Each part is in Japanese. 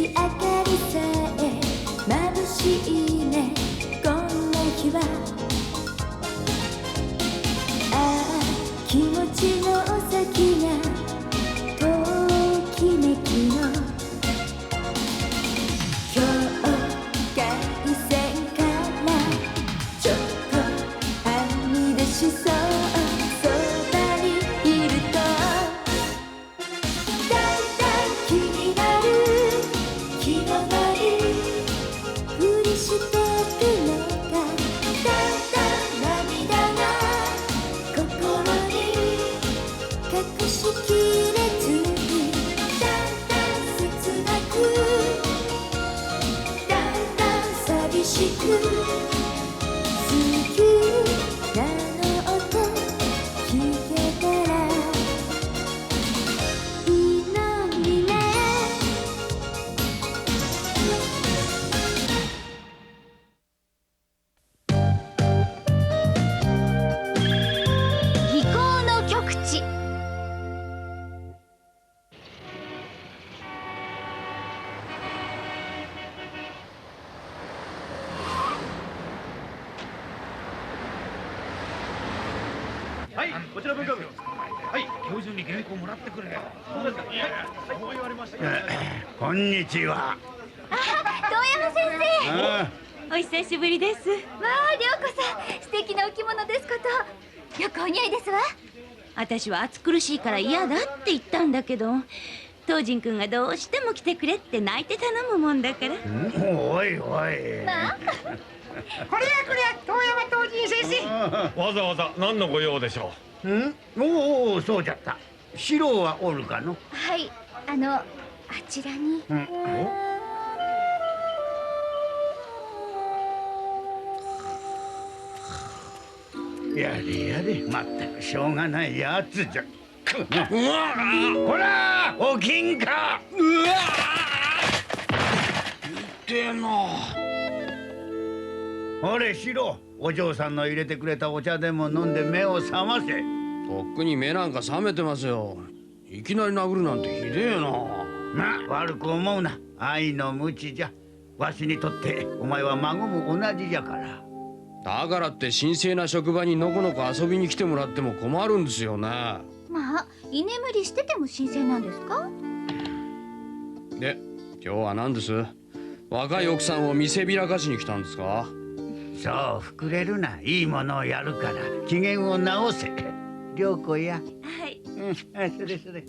星明かりさえ眩しいねこんな日はああ気持ちの先がときめきの境界線からちょっとはみ出しそうそばにいるとだんだん気になる気のないふりしてるのかだんだん涙が心に隠しきれずにだんだん切なくだんだん寂しく好きなの音聞けたらいいのにね飛行の極地。はい、こちら文化部。はい、教授に原稿もらってくれよ。そうですか。はい、そう言われました。こんにちは。遠山先生。あお久しぶりです。わあ、涼子さん、素敵なお着物ですこと。よくお似合いですわ。私は暑苦しいから嫌だって言ったんだけど、東仁君がどうしても来てくれって泣いて頼むもんだから。おいおい。まあ、これやこれや遠山東仁先生。わざわざ何のご用でしょおお、そうじゃった。四郎はおるかの。はい、あちらに。やれやれ、まったくしょうがないやつじゃ。ほら、起きんか。う。でな。ほれ、四郎、お嬢さんの入れてくれたお茶でも飲んで目を覚ませ。とっくに目なんか覚めてますよ。いきなり殴るなんてひでえな。まあ、悪く思うな。愛の無知じゃ。わしにとってお前は孫も同じじゃから。だからって神聖な職場にのこのこ遊びに来てもらっても困るんですよね。まあ、居眠りしてても新鮮なんですか？で、今日は何です？若い奥さんを見せびらかしに来たんですか？そう膨れるな。いいものをやるから機嫌を直せ。涼子や。はい。それそれ。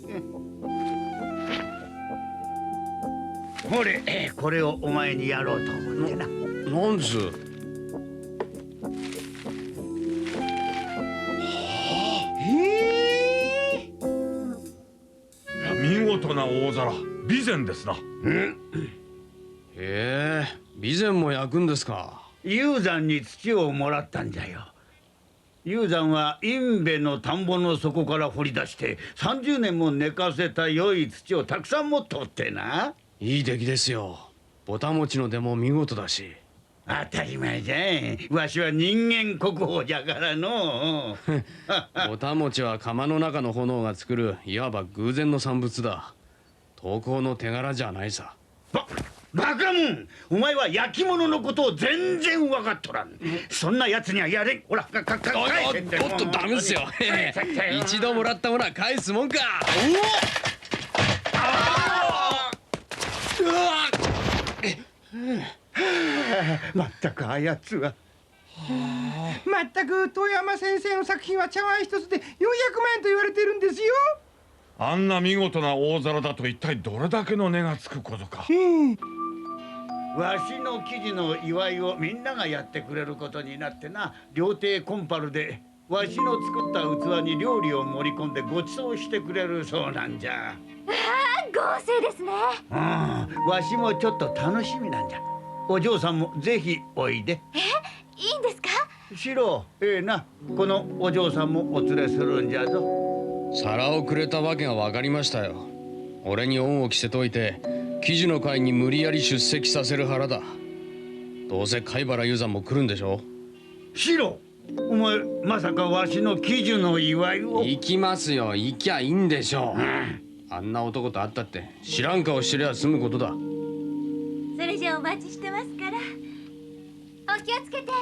ほれ、これをお前にやろうと思ってな。なんです？見事な大皿、備前ですな。へえ、備前も焼くんですか。雄山に土をもらったんじゃよ。雄山は印部の田んぼの底から掘り出して30年も寝かせた良い土をたくさん持っておってな。いい出来ですよ。ぼたもちの出も見事だし。当たり前じゃん。わしは人間国宝じゃからの。ぼたもちは釜の中の炎が作るいわば偶然の産物だ。投稿の手柄じゃないさ。バカもん、お前は焼き物のことを全然分かっとらん。そんな奴にはやれん。ほら、おっとダメっすよ。一度もらったものは返すもんか。まったくあやつは。まったく遠山先生の作品は茶碗一つで400万円と言われてるんですよ。あんな見事な大皿だと一体どれだけの値がつくことか。わしの記事の祝いをみんながやってくれることになってな。料亭コンパルでわしの作った器に料理を盛り込んでご馳走してくれるそうなんじゃ。豪勢ですね。わしもちょっと楽しみなんじゃ。お嬢さんもぜひおいで。いいんですか？シロ、な、このお嬢さんもお連れするんじゃぞ。皿をくれたわけが分かりましたよ。俺に恩を着せといて記事の会に無理やり出席させる腹だ。どうせ貝原雄山も来るんでしょ。シロ、お前まさかわしの喜寿の祝いを。行きますよ。行きゃいいんでしょう。あんな男と会ったって知らん顔してりゃ済むことだ。上お待ちしてますから。お気をつけて。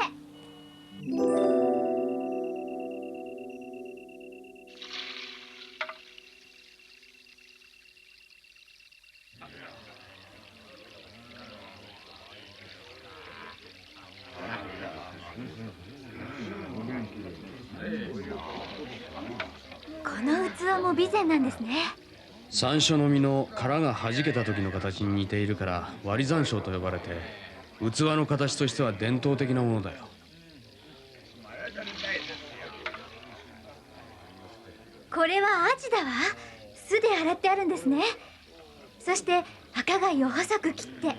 この器も備前なんですね。山椒の実の殻が弾けた時の形に似ているから割り山椒と呼ばれて、器の形としては伝統的なものだよ。これはアジだわ。酢で洗ってあるんですね。そして赤貝を細く切って。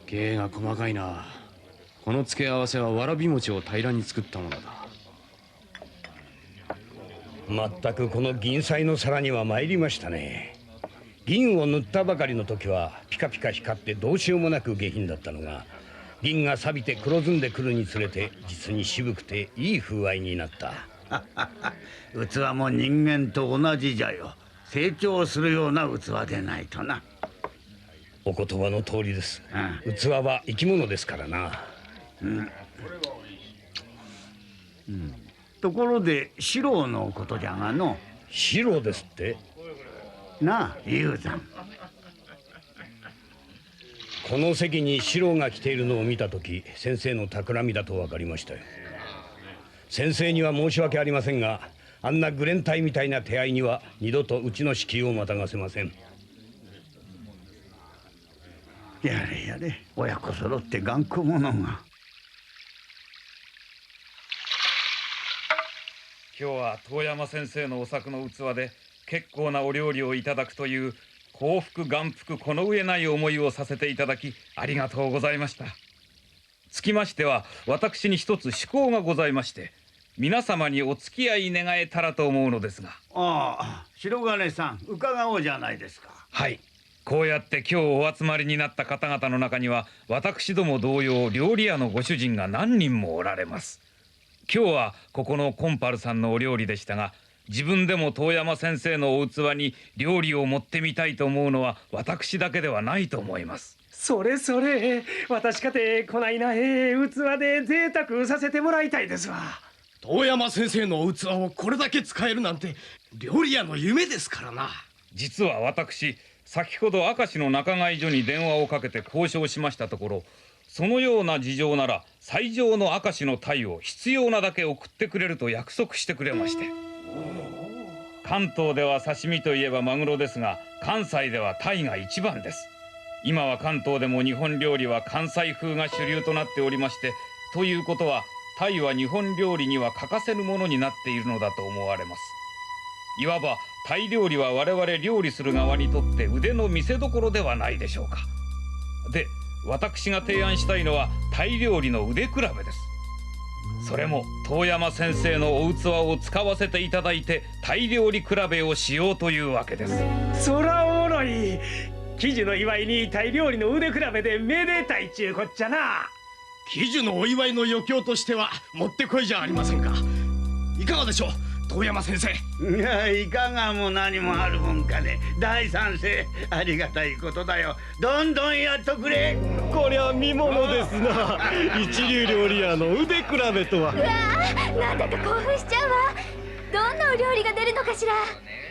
芸が細かいな。この付け合わせはわらび餅を平らに作ったものだ。まったくこの銀彩の皿には参りましたね。銀を塗ったばかりの時はピカピカ光ってどうしようもなく下品だったのが、銀が錆びて黒ずんでくるにつれて実に渋くていい風合いになった。器も人間と同じじゃよ。成長するような器でないとな。お言葉の通りです。うん、器は生き物ですからな。ところで四郎のことじゃがの。四郎ですって？なあ雄山。この席に四郎が来ているのを見た時、先生の企みだと分かりましたよ。先生には申し訳ありませんが、あんなグレン隊みたいな手合いには二度とうちの敷居をまたがせません。やれやれ、親子揃って頑固者が。今日は遠山先生のお作の器で結構なお料理をいただくという幸福眼福この上ない思いをさせていただきありがとうございました。つきましては私に一つ趣向がございまして、皆様にお付き合い願えたらと思うのですが。ああ、白金さん伺おうじゃないですか。はい、こうやって今日お集まりになった方々の中には私ども同様料理屋のご主人が何人もおられます。今日はここのコンパルさんのお料理でしたが、自分でも遠山先生のお器に料理を持ってみたいと思うのは私だけではないと思います。それそれ、私かてこないな器で贅沢させてもらいたいですわ。遠山先生のお器をこれだけ使えるなんて料理屋の夢ですからな。実は私先ほど明石の仲買所に電話をかけて交渉しましたところ、そのような事情なら最上の明石の鯛を必要なだけ送ってくれると約束してくれまして。関東では刺身といえばマグロですが、関西では鯛が一番です。今は関東でも日本料理は関西風が主流となっておりまして、ということは鯛は日本料理には欠かせぬものになっているのだと思われます。いわば鯛料理は我々料理する側にとって腕の見せ所ではないでしょうか。で、私が提案したいのは鯛料理の腕比べです。それも遠山先生のお器を使わせていただいて鯛料理比べをしようというわけです。そらおもろい。喜寿の祝いに鯛料理の腕比べでめでたいっちゅうこっちゃな。喜寿のお祝いの余興としてはもってこいじゃありませんか。いかがでしょう遠山先生。いや、いかがも何もあるもんかね。大賛成。ありがたいことだよ。どんどんやっとくれ。こりゃ見ものですな。一流料理屋の腕比べとは。うわあ、なんだか興奮しちゃうわ。どんなお料理が出るのかしら。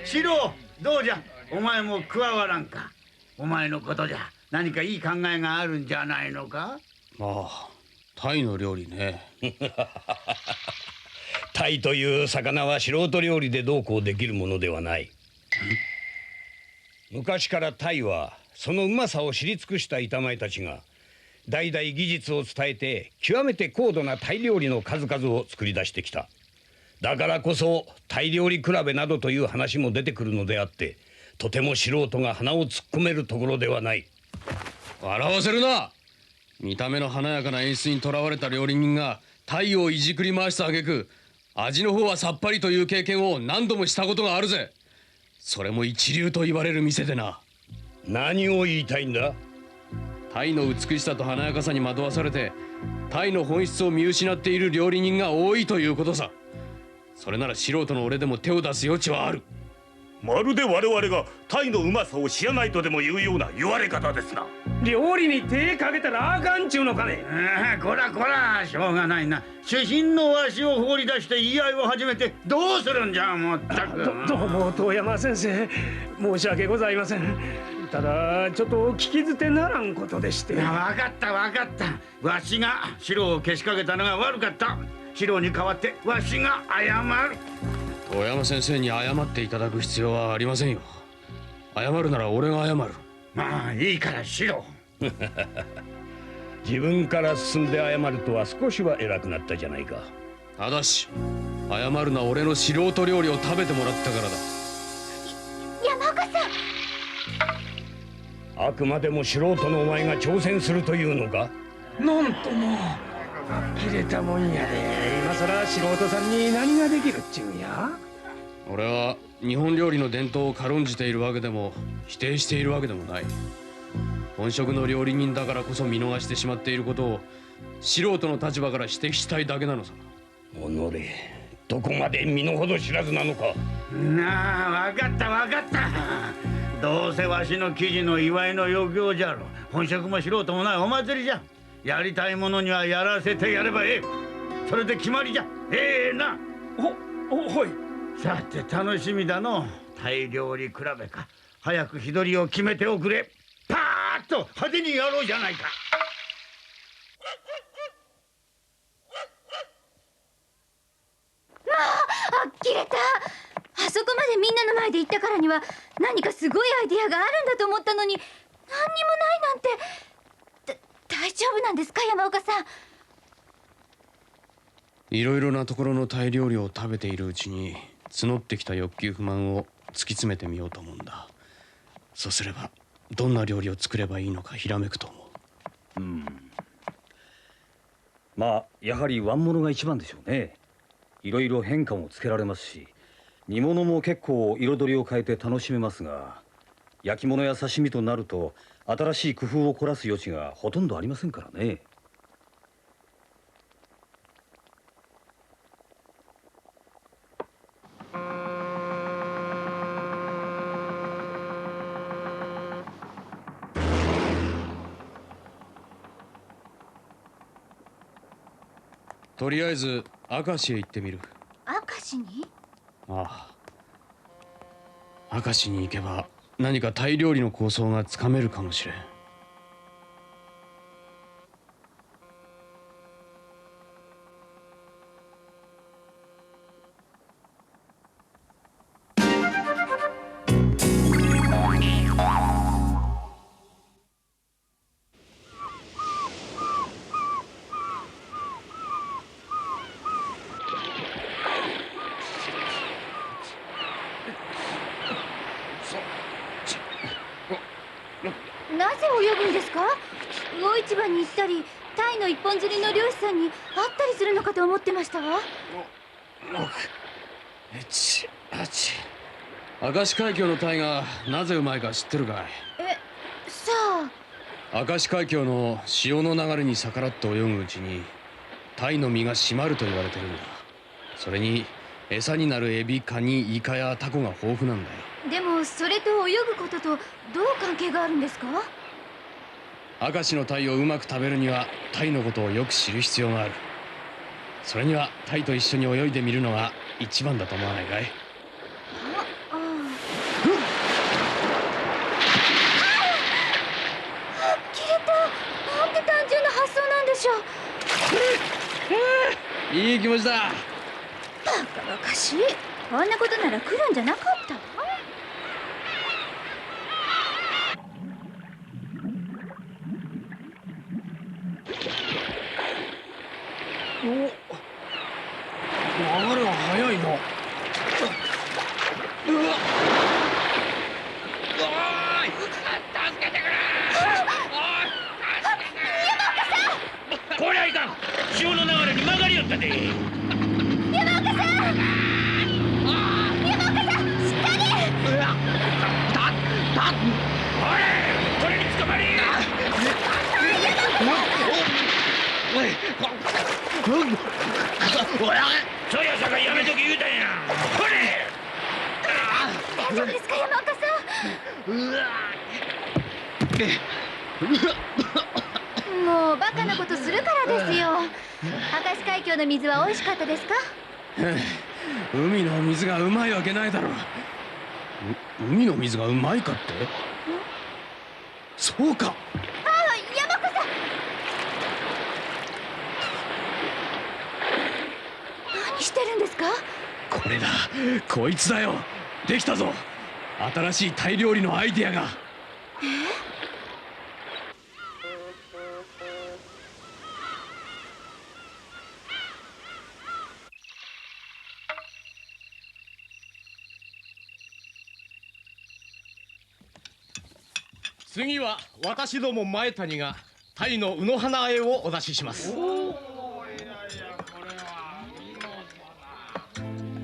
四郎、どうじゃ。お前も加わらんか。お前のことじゃ何かいい考えがあるんじゃないのか。ああ、タイの料理ね。タイという魚は素人料理でどうこうできるものではない。昔からタイはそのうまさを知り尽くした板前たちが代々技術を伝えて極めて高度なタイ料理の数々を作り出してきた。だからこそタイ料理比べなどという話も出てくるのであって、とても素人が鼻を突っ込めるところではない。笑わせるな。見た目の華やかな演出にとらわれた料理人がタイをいじくり回した挙句、味の方はさっぱりという経験を何度もしたことがあるぜ。それも一流と言われる店でな。何を言いたいんだ。タイの美しさと華やかさに惑わされてタイの本質を見失っている料理人が多いということさ。それなら素人の俺でも手を出す余地はある。まるで我々がタイのうまさを知らないとでも言うような言われ方ですな。料理に手かけたらあかんちゅうのかね。こらこら、しょうがないな。主人のわしを放り出して言い合いを始めてどうするんじゃ、もったく。どうも遠山先生、申し訳ございません。ただちょっと聞き捨てならんことでして。分かった分かった。わしがシロをけしかけたのが悪かった。シロに代わってわしが謝る。遠山先生に謝っていただく必要はありませんよ。謝るなら俺が謝る。まあいいからシロ。自分から進んで謝るとは少しは偉くなったじゃないか。ただし謝るのは俺の素人料理を食べてもらったからだ。山岡さん、あくまでも素人のお前が挑戦するというのか。なんとも切れたもんやで。今さら素人さんに何ができるっちゅうんや。俺は日本料理の伝統を軽んじているわけでも否定しているわけでもない。本職の料理人だからこそ見逃してしまっていることを素人の立場から指摘したいだけなのさ。おのれ、どこまで身の程知らずなのか。なあ、分かった分かった。どうせわしの記事の祝いの余興じゃろ。本職も素人もないお祭りじゃ。やりたいものにはやらせてやればええ。それで決まりじゃ。な。はい。さて楽しみだの。タイ料理比べか。早く日取りを決めておくれ。パーッと派手にやろうじゃないか。呆れた。あそこまでみんなの前で言ったからには何かすごいアイディアがあるんだと思ったのに、何にもないなんて。大丈夫なんですか、山岡さん。いろいろなところのタイ料理を食べているうちに募ってきた欲求不満を突き詰めてみようと思うんだ。そうすればどんな料理を作ればいいのかひらめくと思う。まあやはり椀物が一番でしょうね。いろいろ変化もつけられますし、煮物も結構彩りを変えて楽しめますが、焼き物や刺身となると新しい工夫を凝らす余地がほとんどありませんからね。とりあえず明石へ行ってみる。明石に？ああ、明石に行けば何かタイ料理の構想がつかめるかもしれん。なぜ泳ぐんですか？魚市場に行ったりタイの一本釣りの漁師さんに会ったりするのかと思ってましたわ。明石海峡のタイがなぜうまいか知ってるかい？さあ。明石海峡の潮の流れに逆らって泳ぐうちにタイの身が締まると言われてるんだ。それに餌になるエビ、カニ、イカやタコが豊富なんだよ。でもそれと泳ぐこととどう関係があるんですか？明石のタイをうまく食べるにはタイのことをよく知る必要がある。それにはタイと一緒に泳いでみるのが一番だと思わないかい？切れた。なんて単純な発想なんでしょう。いい気持ちだ。バカバカしい。あんなことなら来るんじゃなかったわ。流れが速いな。こりゃいかん。潮の流れに曲がりよったで。山岡さん、しっかり。おい、これに捕まれ。山岡さん。もうバカなことするからですよ。明石海峡の水は美味しかったですか？海の水がうまいわけないだろう。海の水がうまいかって？そうか。山子さん、何してるんですか？これだ、こいつだよ。できたぞ。新しいタイ料理のアイディアが。次は私ども前谷がタイの卯の花和えをお出しします。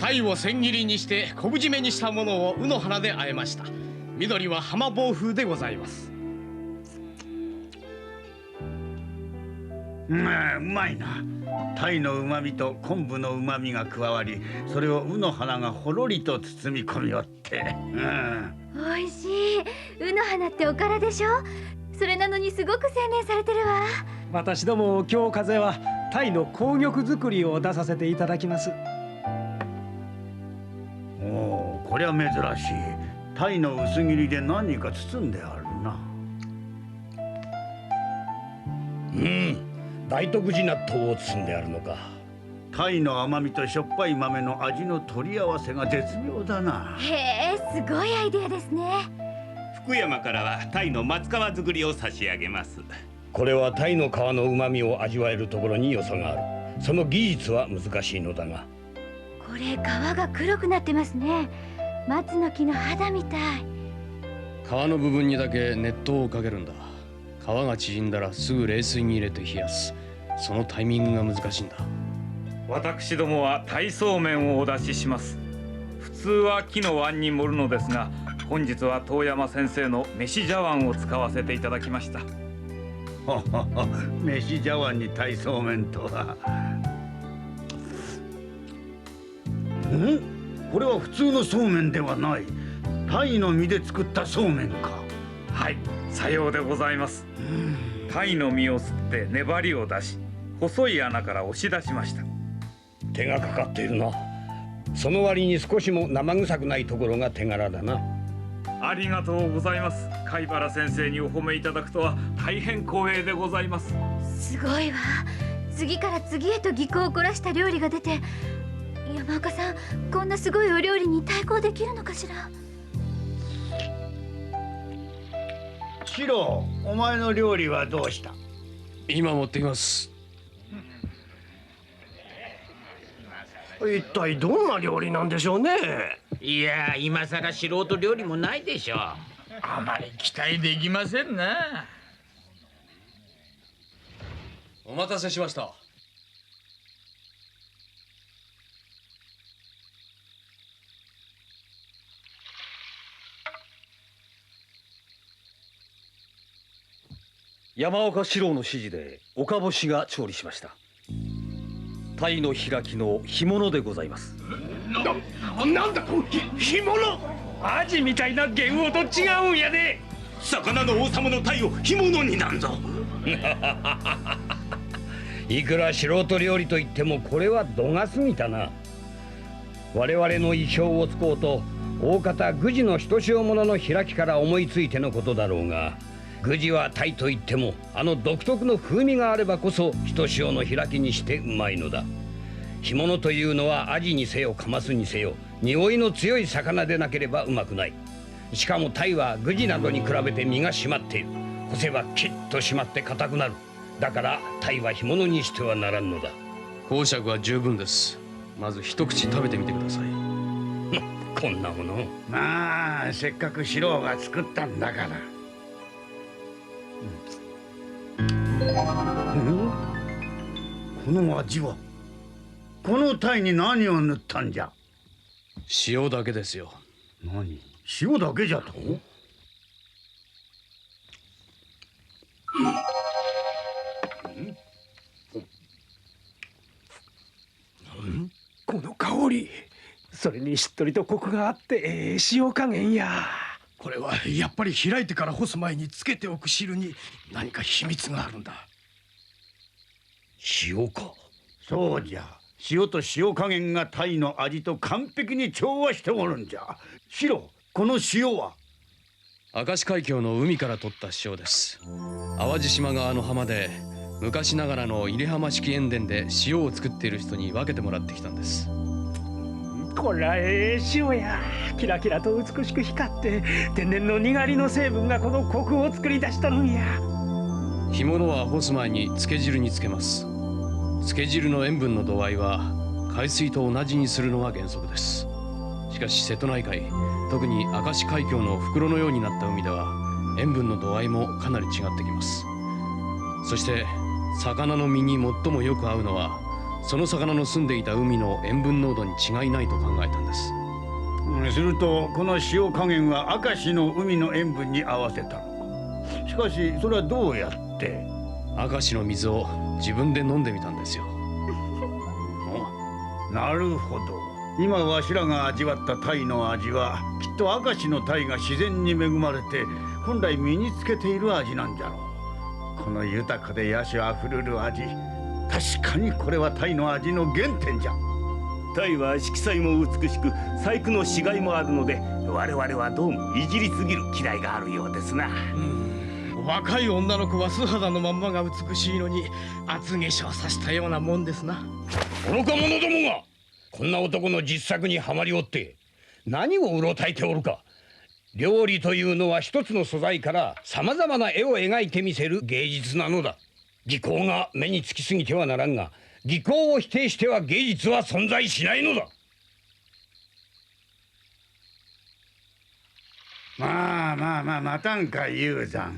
タイを千切りにして昆布締めにしたものを卯の花で和えました。緑は浜暴風でございます。うまいな。タイの旨味と昆布の旨味が加わり、それを卯の花がほろりと包み込みよって。美味しい。卯の花っておからでしょ。それなのにすごく洗練されてるわ。私ども今日風はタイの紅玉作りを出させていただきます。おお、こりゃ珍しい。タイの薄切りで何か包んであるな。大徳寺納豆を包んであるのか。タイの甘みとしょっぱい豆の味の取り合わせが絶妙だな。へえ、すごいアイデアですね。福山からはタイの松皮作りを差し上げます。これはタイの皮の旨味を味わえるところに良さがある。その技術は難しいのだが。これ皮が黒くなってますね。松の木の肌みたい。皮の部分にだけ熱湯をかけるんだ。皮が縮んだらすぐ冷水に入れて冷やす。そのタイミングが難しいんだ。私どもはタイそうめんをお出しします。普通は木の碗に盛るのですが、本日は遠山先生の飯茶碗を使わせていただきました。飯茶碗にタイそうめんとは。これは普通のそうめんではない。タイの実で作ったそうめんか。はい、さようでございます。タイの実を吸って粘りを出し、細い穴から押し出しました。手がかかっているな。その割に少しも生臭くないところが手柄だな。ありがとうございます。貝原先生にお褒めいただくとは大変光栄でございます。すごいわ。次から次へと技巧を凝らした料理が出て、山岡さん、こんなすごいお料理に対抗できるのかしら。シロ、お前の料理はどうした？今持ってきます。一体どんな料理なんでしょうね。いや、今さら素人料理もないでしょう。あまり期待できませんな。お待たせしました。山岡四郎の指示で岡星が調理しました。タイの開きの干物でございます。なんだと？干物？アジみたいな原王と違うんやで。魚の王様のタイを干物になんぞ。いくら素人料理といってもこれは度が過ぎたな。我々の意表をつこうと大方愚地のひとしおものの開きから思いついてのことだろうが、愚地はタイといってもあの独特の風味があればこそひとしおの開きにしてうまいのだ。干物というのはアジにせよカマスにせよ匂いの強い魚でなければうまくない。しかもタイは愚地などに比べて身が締まっている。干せばキッと締まって硬くなる。だからタイは干物にしてはならんのだ。講釈は十分です。まず一口食べてみてください。こんなもの。まあせっかく四郎が作ったんだから。この味は。このタイに何を塗ったんじゃ。塩だけですよ。何？塩だけじゃと？この香り、それにしっとりとコクがあって塩加減や。これはやっぱり開いてから干す前につけておく汁に何か秘密があるんだ。塩か。そうじゃ。塩と塩加減が鯛の味と完璧に調和しておるんじゃ。シロ、この塩は明石海峡の海から取った塩です。淡路島側の浜で昔ながらの入れ浜式塩田で塩を作っている人に分けてもらってきたんです。こりゃええ塩や。キラキラと美しく光って天然のにがりの成分がこのコクを作り出したのや。干物は干す前に漬け汁につけます。漬け汁の塩分の度合いは海水と同じにするのが原則です。しかし瀬戸内海、特に明石海峡の袋のようになった海では塩分の度合いもかなり違ってきます。そして魚の身に最もよく合うのはその魚の住んでいた海の塩分濃度に違いないと考えたんです。するとこの塩加減は明石の海の塩分に合わせた。しかしそれはどうやって？明石の水を自分で飲んでみたんですよ。なるほど。今わしらが味わった鯛の味はきっと明石の鯛が自然に恵まれて本来身につけている味なんじゃろう。この豊かで野趣あふれる味、確かにこれは鯛の味の原点じゃ。鯛は色彩も美しく細工のしがいもあるので我々はどうもいじりすぎる嫌いがあるようですな。若い女の子は素肌のまんまが美しいのに厚化粧させたようなもんですな。愚か者どもがこんな男の実作にはまりおって何をうろたえておるか。料理というのは一つの素材からさまざまな絵を描いてみせる芸術なのだ。技巧が目につきすぎてはならんが技巧を否定しては芸術は存在しないのだ。待たんか雄山。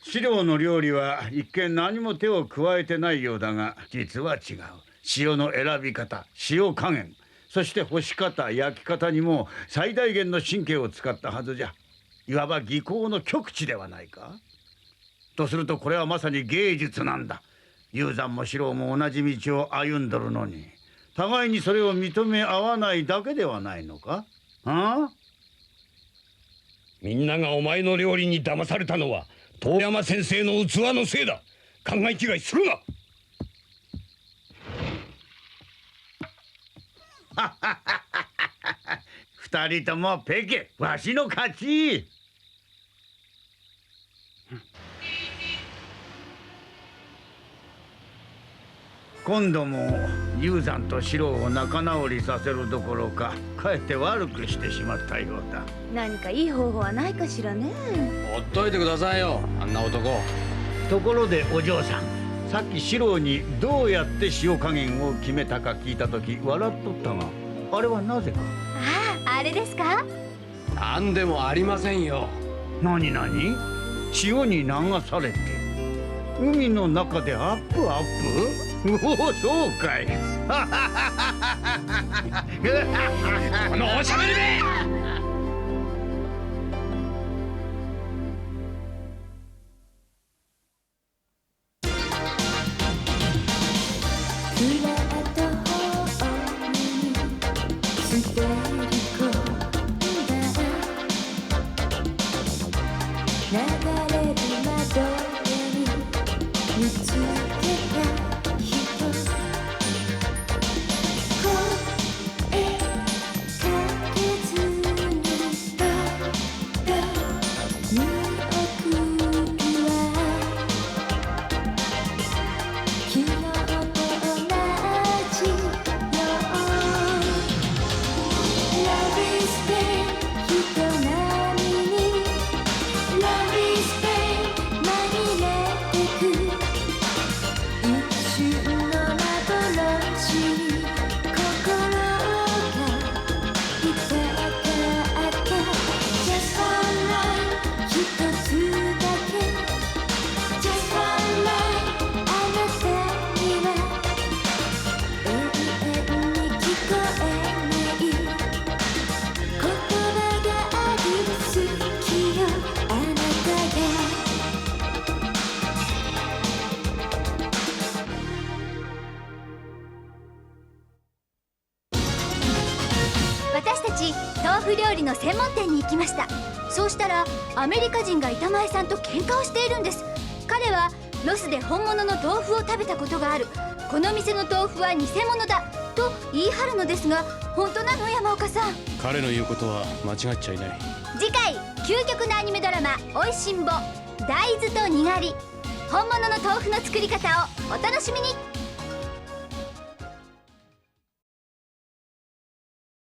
四郎の料理は一見何も手を加えてないようだが実は違う。塩の選び方、塩加減、そして干し方、焼き方にも最大限の神経を使ったはずじゃ。いわば技巧の極致ではないか。とするとこれはまさに芸術なんだ。雄山も四郎も同じ道を歩んどるのに互いにそれを認め合わないだけではないのか。みんながお前の料理に騙されたのは遠山先生の器のせいだ。考え違いするな。二人ともペケ、わしの勝ち。今度も雄山と四郎を仲直りさせるどころかかえって悪くしてしまったようだ。何かいい方法はないかしらね。ほっといてくださいよ、あんな男。ところでお嬢さん、さっき四郎にどうやって塩加減を決めたか聞いた時笑っとったが、あれはなぜか。あれですか？なんでもありませんよ。何塩に流されて海の中でアップアップ。おお、そうかい。このおしゃべりめ。Love is 私たち豆腐料理の専門店に行きました。そうしたらアメリカ人が板前さんと喧嘩をしているんです。彼はロスで本物の豆腐を食べたことがある、この店の豆腐は偽物だと言い張るのですが、本当なの山岡さん？彼の言うことは間違っちゃいない。次回究極のアニメドラマ「おいしんぼ大豆とにがり」、本物の豆腐の作り方をお楽しみに。